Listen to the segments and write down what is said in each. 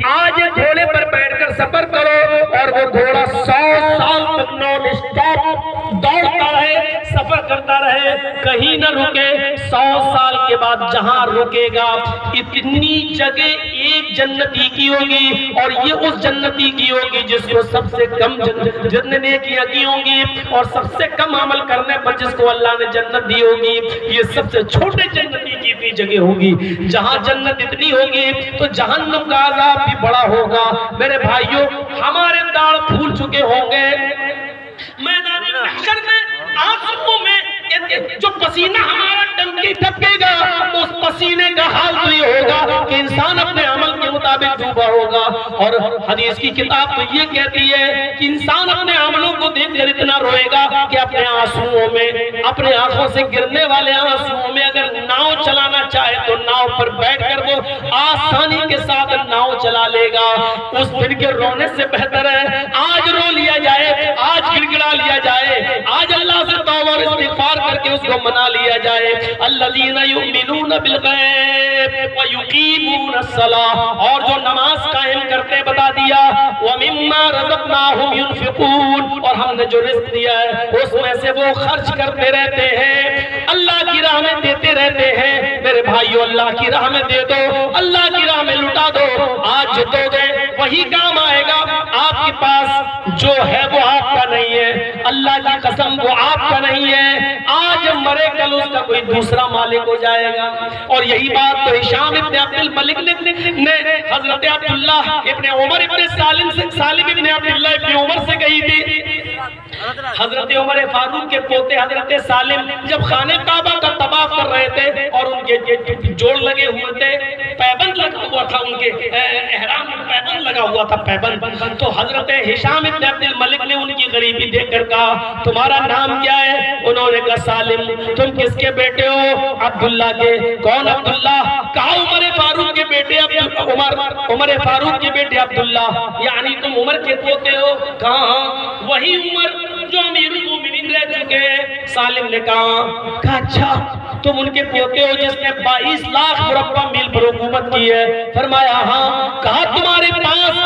آج گھوڑے پر بیٹھ کر سفر کرو اور وہ گھوڑا 100 سال تک نان اسٹاپ دوڑتا رہے، سفر کرتا رہے، کہیں نہ رکے، 100 سال کے بعد جہاں رکے گا اتنی جگہ ایک جنتی کی ہوگی، اور یہ اس جنتی کی ہوگی جس کو سب سے کم نیکیاں کی ہوں گی، اور سب سے کم عمل کرنے پر جس کو اللہ نے جنت دی ہوگی۔ یہ سب سے چھوٹے جنتی کی اتنی جگہ ہوگی۔ جہاں جنت اتنی ہوگی تو جہنم کا عذاب بھی بڑا ہوگا۔ میرے بھائیوں، ہمارے داڑ پھول چکے ہوں گے، میدان محشر میں آنسوؤں میں جو پسینہ ہمارا ٹنکی ٹپکے گا، اس پسینے کا حال تو یہ ہوگا کہ انسان اپنے عمل کے مطابق ڈوبا ہوگا۔ اور حدیث کی کتاب تو یہ کہتی ہے کہ انسان اپنے عملوں کو دیکھ کر اتنا روئے گا کہ اپنے آنسوؤں میں، اپنے آنکھوں سے گرنے والے آنسوؤں میں اگر ناؤ چلانا چاہے تو ناؤ پر بیٹھ کر وہ آسانی کے ساتھ ناؤ چلا لے گا۔ اس دن کے رونے سے بہتر ہے آج رو لیا جائے، آج گڑگڑا لیا جائے، آج اللہ سے توبہ اور استغفار کر کے اس کو منا لیا جائے۔ الذین یؤمنون بالغیب ویقیمون الصلاۃ، اور جو نماز قائم کرتے بتا دیا، ومما رزقناہم ينفقون، اور ہم نے جو رزق دیا ہے اس میں سے وہ خرچ کرتے رہتے ہیں، اللہ کی راہ میں دیتے رہتے ہیں۔ میرے بھائیو، اللہ کی راہ میں دے دو، اللہ کی راہ میں لٹا دو، آج جو دو گے وہی کام آئے گا۔ آپ کے پاس جو ہے وہ آپ کا نہیں ہے، اللہ کی قسم وہ آپ کا نہیں ہے، آج مرے کل اس کا کوئی دوسرا مالک ہو جائے گا۔ اور یہی بات تو ہشام ابن عبد الملک نے حضرت عبداللہ ابن عمر ابن سالم ابن عبداللہ ابن عمر سے کہی تھی۔ حضرت عمر فاروق کے پوتے حضرت سالم جب خانہ کعبہ کا طواف کر رہے تھے اور ان کے جوڑ لگے ہوئے تھے، پیبند لگا ہوا تھا، ان کے احرام میں پیبند لگا ہوا تھا، پیبند، تو حضرت ہشام ابن عبد الملک نے ان کی غریبی دیکھ کر کہا تمہارا نام کیا ہے؟ انہوں نے کہا سالم۔ تم کس کے بیٹے ہو؟ عبداللہ کے۔ کون عبداللہ؟ کہا عمر فاروق کے بیٹے عمر فاروق کے بیٹے عبداللہ، یعنی تم عمر کے پوتے ہو؟ کہا وہی عمر جو امیر المومنین رہ چکے ہیں۔ سالم نے کہا اچھا تم ان کے پوتے ہو جس نے 22 لاکھ مربع میل پر حکومت کی ہے؟ فرمایا ہاں۔ کہا تمہارے پاس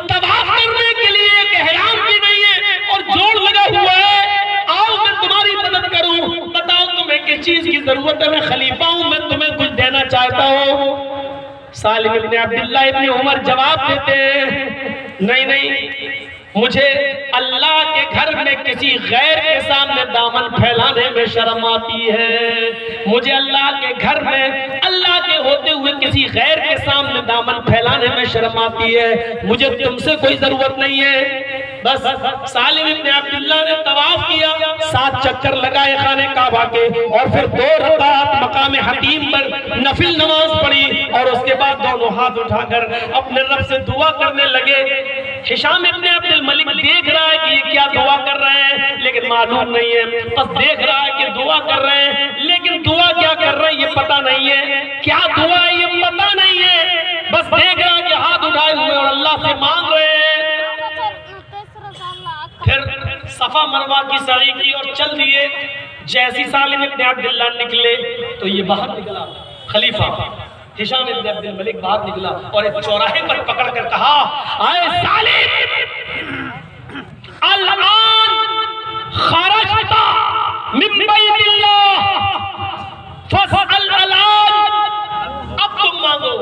طواف کرنے کے لیے ایک احرام بھی نہیں ہے اور جوڑ لگا ہوا ہے، آؤ میں تمہاری مدد کروں، بتاؤ تمہیں کس چیز کی ضرورت ہے، میں خلیفہ ہوں، میں تمہیں کچھ دینا چاہتا ہوں۔ سالم ابن عبداللہ ابن عمر جواب دیتے نہیں، مجھے اللہ کے گھر میں کسی غیر کے سامنے دامن پھیلانے میں شرم آتی ہے، مجھے اللہ کے گھر میں اللہ کے ہوتے ہوئے کسی غیر کے سامنے دامن پھیلانے میں شرم آتی ہے، مجھے تم سے کوئی ضرورت نہیں ہے۔ بس سالم ابن عبداللہ نے طواف کیا، 7 چکر لگائے خانہ کعبہ کے، اور پھر 2 رکعت مقام حتیم پر نفل نماز پڑھی، اور اس کے بعد دونوں ہاتھ اٹھا کر اپنے رب سے دعا کرنے لگے۔ ہشام ابن عبد الملک دیکھ رہا ہے کہ یہ کیا دعا کر رہے ہیں، لیکن معلوم نہیں ہے، بس دیکھ رہا ہے کہ دعا کر رہے ہیں، لیکن دعا کیا کر رہے ہیں یہ پتہ نہیں ہے، کیا دعا ہے یہ پتہ نہیں ہے، بس دیکھ رہا ہے کہ ہاتھ اٹھائے ہوئے اور اللہ سے مانگ رہے ہیں۔ پھر صفا مروہ کی سعی کی اور چل دیے۔ جیسی سالم ابن عبداللہ نکلے تو یہ باہر نکلا، خلیفہ ہشام ابن عبد الملک باہر نکلا اور ایک چوراہے پر پکڑ کر کہا اے سالم، الان خرجت من بیت اللہ فاسأل الان، اب تم مانگو،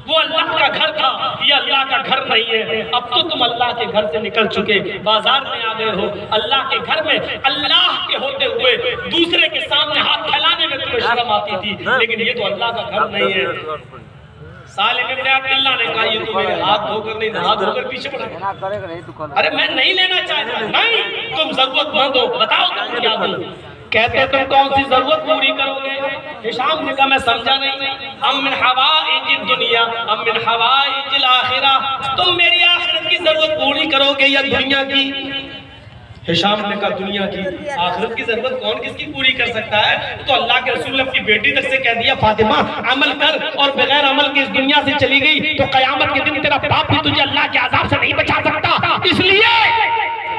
وہ اللہ کا گھر تھا، یہ اللہ کا گھر نہیں ہے، اب تو تم اللہ کے گھر سے نکل چکے، بازار میں آ گئے ہو، اللہ کے گھر میں اللہ کے ہوتے ہوئے دوسرے کے سامنے ہاتھ پھیلانے میں تمہیں شرم آتی تھی، لیکن یہ تو اللہ کا گھر نہیں ہے۔ سالم ابن عبداللہ نے کہا یہ تو میرے ہاتھ دھو کر نہیں، ہاتھ دھو کر پیچھے پڑا، ارے میں نہیں لینا چاہتا، نہیں تم ضرورت مند ہو، بتاؤ تم کیا دوں؟ کہتے تم کون سی ضرورت پوری کرو گے؟ ہشام نے کہا میں سمجھا نہیں، ام من حوائج الدنیا ام من حوائج الآخرہ، تم میری آخرت کی ضرورت پوری کرو گے یا دنیا کی؟ ہشام نے کہا دنیا کی، آخرت کی ضرورت کون کس کی پوری کر سکتا ہے؟ تو اللہ کے رسول نے اپنی بیٹی تک سے کہہ دیا فاطمہ عمل کر، اور بغیر عمل کے اس دنیا سے چلی گئی تو قیامت کے دن تیرا باپ بھی تجھے اللہ کے عذاب سے نہیں بچا سکتا، اس لیے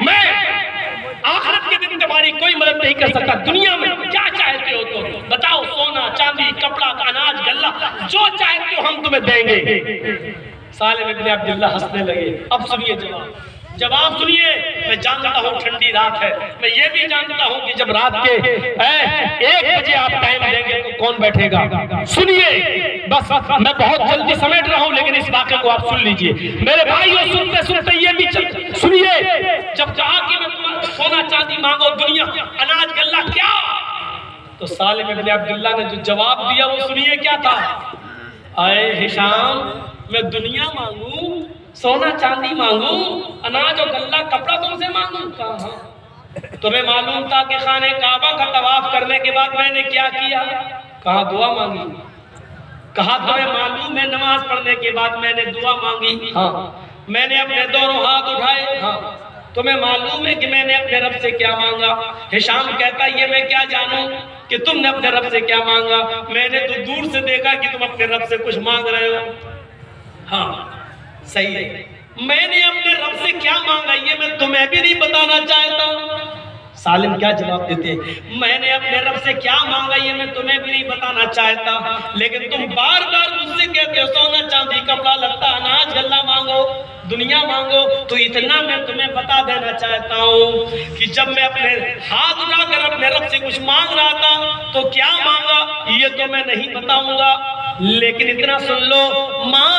میں آخرت کے دن تمہاری کوئی مدد نہیں کر سکتا، دنیا میں کیا چاہتے ہو تو بتاؤ، سونا چاندی کپڑا اناج غلہ جو چاہتے ہو ہم تمہیں دیں گے۔ سالم ابن عبداللہ ہنسنے لگے. اب سنیے جواب سنیے. میں جانتا ہوں ٹھنڈی رات ہے, میں یہ بھی جانتا ہوں کہ جب رات کے 1 بجے آپ ٹائم دیں گے تو کون بیٹھے گا. سنیے بس, میں بہت جلدی سمیٹ رہا ہوں لیکن اس واقعے کو آپ سن لیجئے میرے بھائیوں. سنتے سنتے یہ بھی سنیے, جب کہا کہ میں تمہیں سونا چاندی مانگو, دنیا, اناج, غلہ, کیا؟ تو سالم ابن عبداللہ نے جو جواب دیا وہ سنیے کیا تھا. اے ہشام, میں دنیا مانگوں, سونا چاندی مانگوں, اناج اور غلہ, کپڑا تم سے مانگوں؟ کہاں تمہیں معلوم تھا کہ خانہ کعبہ کا طواف کرنے کے بعد میں نے کیا کیا؟ کہاں دعا مانگی. کہا تمہیں معلوم ہے نماز پڑھنے کے بعد میں نے دعا مانگی؟ ہاں. میں نے اپنے دونوں ہاتھ اٹھائے؟ ہاں. تمہیں معلوم ہے کہ میں نے اپنے رب سے کیا مانگا؟ ہشام کہتا یہ میں کیا جانوں کہ تم نے اپنے رب سے کیا مانگا, میں نے تو دور سے دیکھا کہ تم اپنے رب سے کچھ مانگ رہے ہو. ہاں صحیح ہے, میں نے اپنے رب سے کیا مانگا یہ میں تمہیں بھی نہیں بتانا چاہتا. سالم کیا جواب دیتے, میں نے اپنے رب سے کیا مانگا یہ میں تمہیں بھی نہیں بتانا چاہتا, لیکن تم بار بار مجھ سے کہتے ہو سونا چاندی, کپڑا لتا, اناج غلہ مانگو, دنیا مانگو. تو اتنا میں تمہیں بتا دینا چاہتا ہوں کہ جب میں اپنے ہاتھ اٹھا کر اپنے رب سے کچھ مانگ رہا تھا تو کیا مانگا یہ تو میں نہیں بتاؤں گا, لیکن اتنا سن لو, ما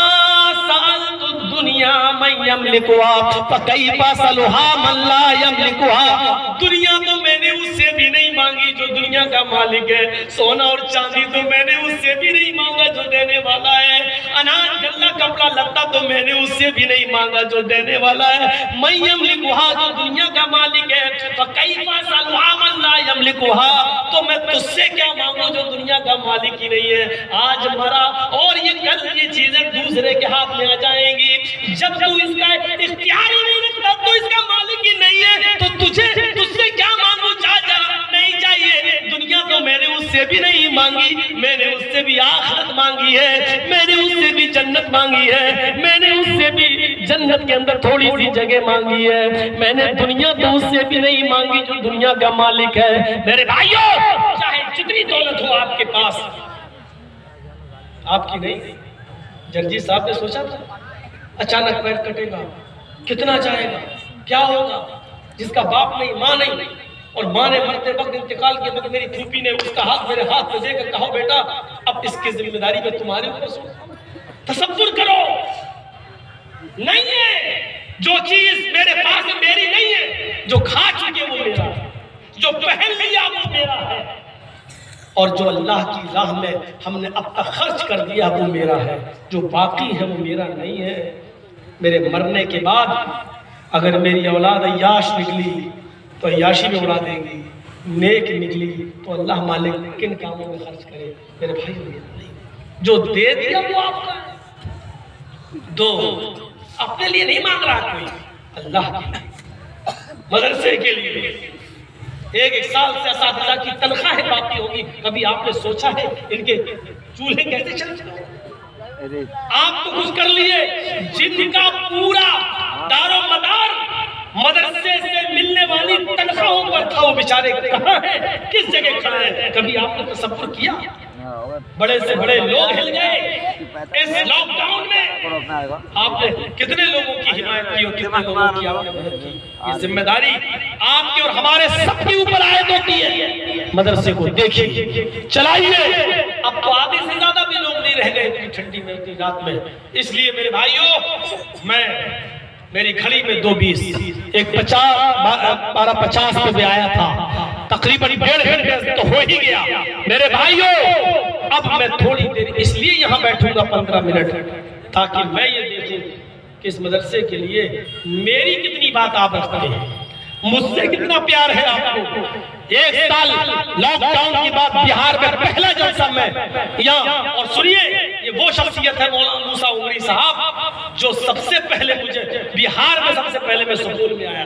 سألت الدنیا من یملکها فکیف اسألها من لا یملکها. دنیا تو میں نے اس سے بھی نہیں مانگی جو دنیا کا مالک ہے, سونا اور چاندی تو میں نے اس سے بھی نہیں مانگا جو دینے والا ہے, اناج غلہ کپڑا لتا تو میں نے اس سے بھی نہیں مانگا جو دینے والا ہے. من یملکها جو دنیا کا مالک ہے, فکیف اسألها من لا یملکها تو میں تجھ سے کیا مانگوں جو دنیا کا مالک ہی نہیں ہے. آج مرا اور یہ کل یہ چیزیں دوسرے کے ہاتھ میں آ جائیں گی. جب تو اس کا اختیار ہی نہیں رکھتا تو اس کا مالک ہی نہیں ہے تو تجھ سے کیا مانگوں؟ چاچا نہیں چاہیے. دنیا تو میں نے اس سے بھی نہیں مانگی, میں نے اس سے بھی آخرت مانگی ہے, میں نے اس سے بھی جنت مانگی ہے, میں نے اس سے بھی جنت کے اندر تھوڑی سی جگہ مانگی ہے, میں نے دنیا تو اس سے بھی نہیں مانگی جو دنیا کا مالک ہے. میرے بھائیوں, چاہے جتنی دولت ہو آپ کے پاس, آپ کی نہیں. جرجی صاحب نے سوچا تھا اچانک پیر کٹے گا, کتنا جائے گا, کیا ہوگا؟ جس کا باپ نہیں, ماں نہیں, اور ماں نے مرتے وقت انتقال کے وقت میری پھوپھی نے اس کا ہاتھ میرے ہاتھ پہ دے کر کہا بیٹا اب اس کی ذمہ داری میں تمہارے اوپر سو. تصور کرو, نہیں ہے جو چیز میرے پاس میری نہیں ہے, جو کھا چکے وہ میرا ہے, جو پہن لیا وہ میرا ہے, اور جو اللہ کی راہ میں ہم نے اب تک خرچ کر دیا وہ میرا ہے, جو باقی ہے وہ میرا نہیں ہے. میرے مرنے کے بعد اگر میری اولاد عیاش نکلی تو عیاشی میں اڑا دیں گی, نیک نکلی تو اللہ مالک کن کاموں میں خرچ کرے. میرے بھائی جو دے دیا وہ آپ کا ہے, دو اپنے لیے نہیں مانگ رہا کوئی, اللہ کے لیے, مدرسے کے لیے. ایک سال سے اساتذہ کی تنخواہ باقی ہوگی. کبھی آپ نے سوچا ہے ان کے چولہے کیسے چلتے ہیں؟ آپ تو کچھ کر لیے, جن کا پورا دار و مدار مدرسے سے ملنے والی تنخواہوں پر تھا وہ بیچارے کہاں ہیں, کس جگہ کھڑے ہیں؟ کبھی آپ نے تصور کیا؟ بڑے سے بڑے لوگ ہل گئے اس لاک ڈاؤن میں. آپ نے کتنے لوگوں کی حمایت کی اور کتنے لوگوں کی آپ نے مدد کی؟ یہ ذمہ داری آپ کی اور ہمارے سب کے اوپر عائد ہوتی ہے. مدرسے کو دیکھیے, چلائیے. اب تو آدھے سے زیادہ بھی لوگ نہیں رہ گئے اتنی ٹھنڈی میں, اتنی رات میں. اس لیے میرے بھائیوں, میری کھڑی میں 2:20, ایک 12:50 پہ بھی آیا تھا, تقریباً 1.5 گھنٹے تو ہو ہی گیا. میرے بھائیوں, اب میں تھوڑی دیر اس لیے یہاں بیٹھوں گا 15 منٹ, تاکہ میں یہ دیکھوں کہ اس مدرسے کے لیے میری کتنی بات آپ رکھتے ہیں, مجھ سے کتنا پیار ہے آپ کو. 1 سال لاک ڈاؤن کی بات, بہار میں پہلا جلسہ میں یہاں, اور سنیے یہ وہ شخصیت ہے مولانا موسیٰ عمری صاحب جو سب سے پہلے مجھے بہار میں سب سے پہلے میں سکول میں آیا.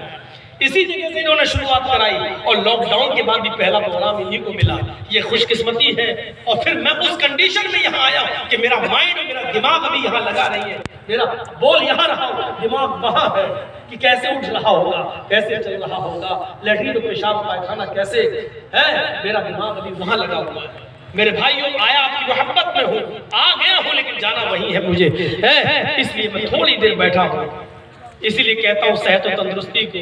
اسی جگہ سے انہوں نے شروعات کرائی اور لاک ڈاؤن کے بعد بھی پہلا پروگرام انہی کو ملا. یہ خوش قسمتی ہے. اور پھر میں اس کنڈیشن میں یہاں آیا کہ میرا مائنڈ اور میرا دماغ ابھی یہاں لگا نہیں ہے. میرا بول یہاں رہا, دماغ وہاں ہے کہ کیسے اٹھ رہا ہوگا, کیسے چل رہا ہوگا, لیٹرین و پیشاب پائخانہ کیسے ہے, میرا دماغ ابھی وہاں لگا ہوا ہے. میرے بھائیوں آیا آپ کی محبت میں ہوں، آ گیا ہوں، لیکن جانا وہی ہے مجھے، اس لیے میں تھوڑی دیر بیٹھا ہوں۔ اسی لیے کہتا ہوں صحت و تندرستی کو،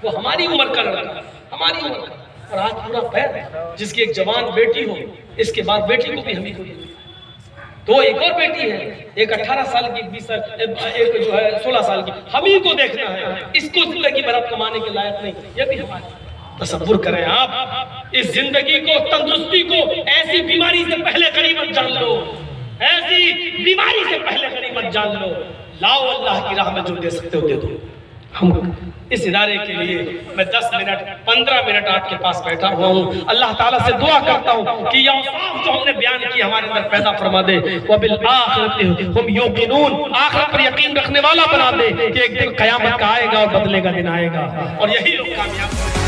وہ ہماری عمر کا لڑکا، ہماری عمر کا، اور آج پورا پیر جس کی ایک جوان بیٹی ہو، اس کے بعد بیٹی کو بھی ہمیں کو تو ایک اور بیٹی ہے، ایک 18 سال کی، ایک جو ہے 16 سال کی، ہمیں کو دیکھنا ہے، اس کو زندگی بھر کمانے کے لائق نہیں، یہ بھی ہماری۔ تصور کریں آپ اس زندگی کو، تندرستی کو، ایسی بیماری سے پہلے غنیمت جان لو، ایسی بیماری سے پہلے غنیمت جان لو، لاؤ اللہ کی راہ میں جو دے سکتے ہو دے دو۔ ہم اس ادارے کے لیے میں 10 منٹ 15 منٹ آپ کے پاس بیٹھا ہوا ہوں، اللہ تعالیٰ سے دعا کرتا ہوں کہ یہ اوصاف جو ہم نے بیان کی ہمارے اندر پیدا فرما دے، وَبِالْآخِرَةِ هُمْ يُوقِنُونَ، آخرت پر یقین رکھنے والا بنا دے کہ ایک دن قیامت کا آئے گا اور بدلے کا دن آئے گا، اور یہی لوگ کامیاب ہیں۔